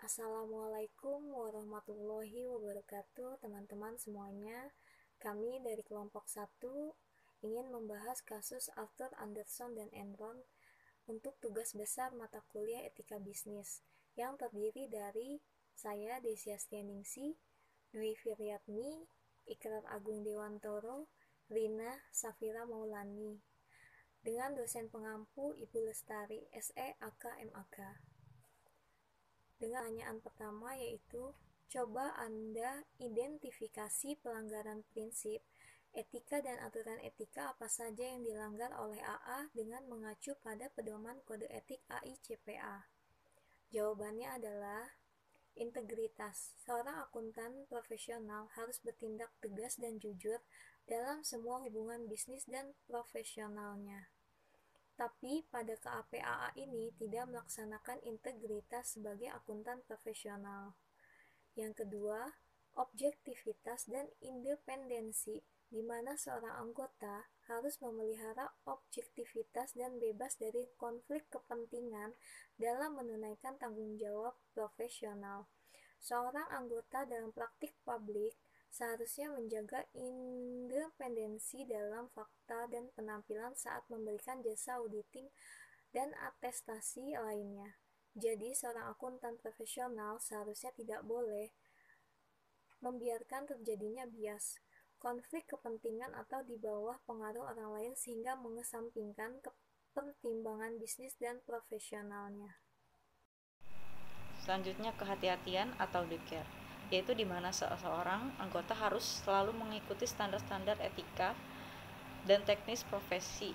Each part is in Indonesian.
Assalamualaikum warahmatullahi wabarakatuh, teman-teman semuanya. Kami dari kelompok 1 ingin membahas kasus Arthur Andersen dan Enron untuk tugas besar mata kuliah etika bisnis yang terdiri dari saya, Desya Stianingsi, Dwi Firyatmi, Ikrar Agung Dewantoro, Rina Safira Maulani, dengan dosen pengampu Ibu Lestari, SE AK MAK. Dengan pertanyaan pertama yaitu, coba Anda identifikasi pelanggaran prinsip etika dan aturan etika apa saja yang dilanggar oleh AA dengan mengacu pada pedoman kode etik AICPA. Jawabannya adalah integritas. Seorang akuntan profesional harus bertindak tegas dan jujur dalam semua hubungan bisnis dan profesionalnya. Tapi pada KAP-AA ini tidak melaksanakan integritas sebagai akuntan profesional. Yang kedua, objektivitas dan independensi, di mana seorang anggota harus memelihara objektivitas dan bebas dari konflik kepentingan dalam menunaikan tanggung jawab profesional. Seorang anggota dalam praktik publik seharusnya menjaga independensi dalam fakta dan penampilan saat memberikan jasa auditing dan atestasi lainnya. Jadi, seorang akuntan profesional seharusnya tidak boleh membiarkan terjadinya bias, konflik kepentingan atau di bawah pengaruh orang lain sehingga mengesampingkan pertimbangan bisnis dan profesionalnya. Selanjutnya, kehati-hatian atau due care, yaitu di mana seseorang anggota harus selalu mengikuti standar-standar etika dan teknis profesi,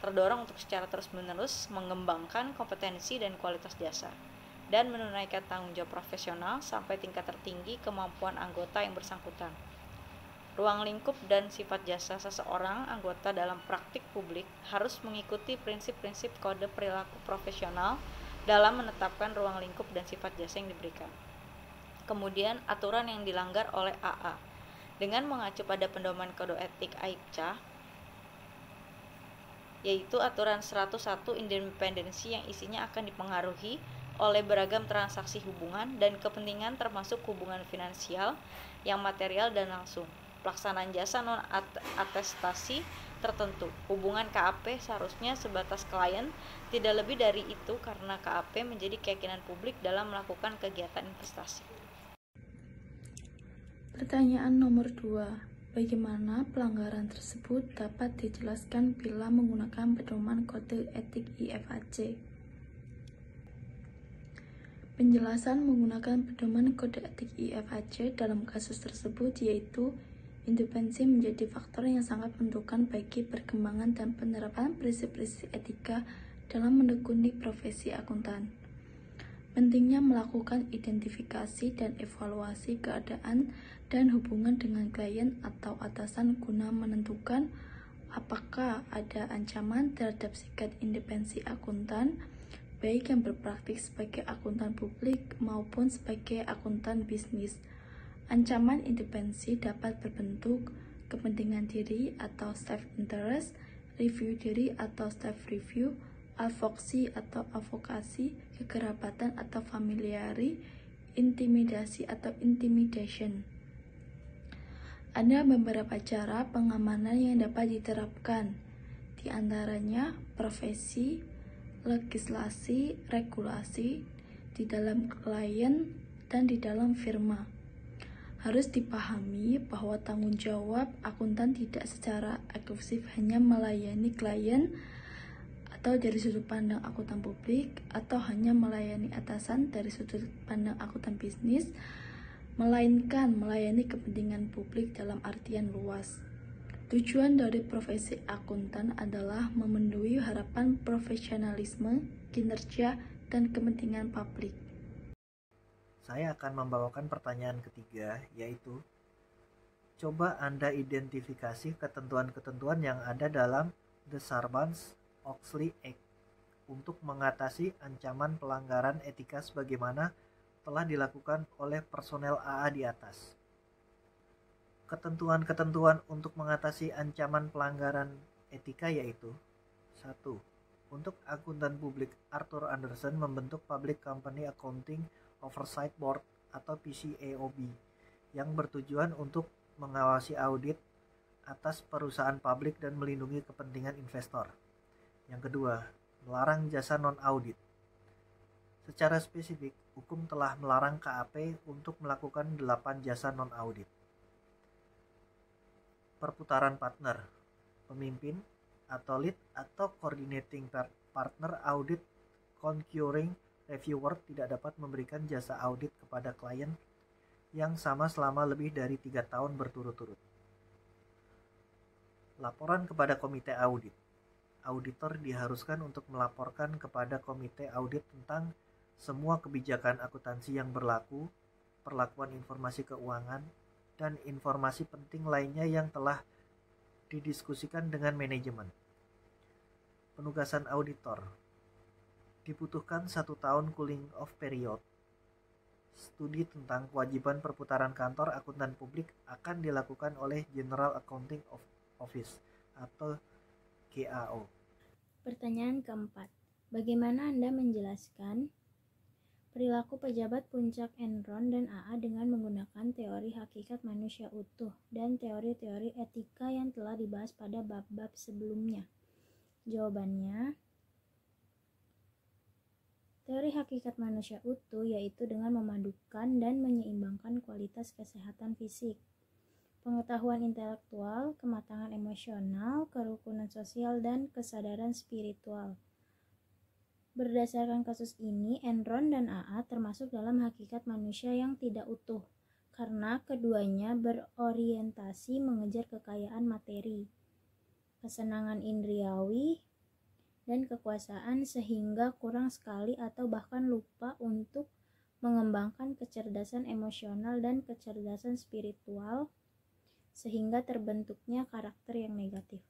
terdorong untuk secara terus-menerus mengembangkan kompetensi dan kualitas jasa, dan menunaikan tanggung jawab profesional sampai tingkat tertinggi kemampuan anggota yang bersangkutan. Ruang lingkup dan sifat jasa seseorang anggota dalam praktik publik harus mengikuti prinsip-prinsip kode perilaku profesional dalam menetapkan ruang lingkup dan sifat jasa yang diberikan. Kemudian, aturan yang dilanggar oleh AA dengan mengacu pada pedoman kode etik AICPA, yaitu aturan 101 independensi yang isinya akan dipengaruhi oleh beragam transaksi hubungan dan kepentingan termasuk hubungan finansial yang material dan langsung, pelaksanaan jasa non-atestasi tertentu. Hubungan KAP seharusnya sebatas klien, tidak lebih dari itu karena KAP menjadi keyakinan publik dalam melakukan kegiatan investasi. Pertanyaan nomor 2. Bagaimana pelanggaran tersebut dapat dijelaskan bila menggunakan pedoman kode etik IFAC? Penjelasan menggunakan pedoman kode etik IFAC dalam kasus tersebut yaitu independensi menjadi faktor yang sangat menentukan bagi perkembangan dan penerapan prinsip-prinsip etika dalam menekuni profesi akuntan. Pentingnya melakukan identifikasi dan evaluasi keadaan dan hubungan dengan klien atau atasan guna menentukan apakah ada ancaman terhadap sikap independensi akuntan, baik yang berpraktik sebagai akuntan publik maupun sebagai akuntan bisnis. Ancaman independensi dapat berbentuk kepentingan diri atau self-interest, review diri atau self-review, advocacy atau advokasi, kekerabatan atau familiari, intimidasi atau intimidation. Ada beberapa cara pengamanan yang dapat diterapkan, di antaranya profesi, legislasi, regulasi, di dalam klien, dan di dalam firma. Harus dipahami bahwa tanggung jawab akuntan tidak secara eksklusif hanya melayani klien atau dari sudut pandang akuntan publik atau hanya melayani atasan dari sudut pandang akuntan bisnis, melainkan melayani kepentingan publik dalam artian luas. Tujuan dari profesi akuntan adalah memenuhi harapan profesionalisme, kinerja, dan kepentingan publik. Saya akan membawakan pertanyaan ketiga, yaitu coba Anda identifikasi ketentuan-ketentuan yang ada dalam The Sarbanes-Oxley Act untuk mengatasi ancaman pelanggaran etika sebagaimana telah dilakukan oleh personel AA di atas. Ketentuan-ketentuan untuk mengatasi ancaman pelanggaran etika yaitu 1. Untuk akuntan publik, Arthur Andersen membentuk Public Company Accounting Oversight Board atau PCAOB yang bertujuan untuk mengawasi audit atas perusahaan publik dan melindungi kepentingan investor. Yang kedua, melarang jasa non-audit. Secara spesifik, hukum telah melarang KAP untuk melakukan 8 jasa non-audit. Perputaran partner, pemimpin atau lead atau coordinating partner audit concurring reviewer tidak dapat memberikan jasa audit kepada klien yang sama selama lebih dari 3 tahun berturut-turut. Laporan kepada komite audit. Auditor diharuskan untuk melaporkan kepada komite audit tentang semua kebijakan akuntansi yang berlaku, perlakuan informasi keuangan, dan informasi penting lainnya yang telah didiskusikan dengan manajemen. Penugasan auditor. Dibutuhkan 1 tahun cooling off period. Studi tentang kewajiban perputaran kantor akuntan publik akan dilakukan oleh General Accounting Office atau GAO. Pertanyaan keempat, bagaimana Anda menjelaskan perilaku pejabat puncak Enron dan AA dengan menggunakan teori hakikat manusia utuh dan teori-teori etika yang telah dibahas pada bab-bab sebelumnya? Jawabannya, teori hakikat manusia utuh yaitu dengan memadukan dan menyeimbangkan kualitas kesehatan fisik, pengetahuan intelektual, kematangan emosional, kerukunan sosial, dan kesadaran spiritual. Berdasarkan kasus ini, Enron dan AA termasuk dalam hakikat manusia yang tidak utuh, karena keduanya berorientasi mengejar kekayaan materi, kesenangan indriawi, dan kekuasaan sehingga kurang sekali atau bahkan lupa untuk mengembangkan kecerdasan emosional dan kecerdasan spiritual, sehingga terbentuknya karakter yang negatif.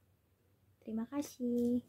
Terima kasih.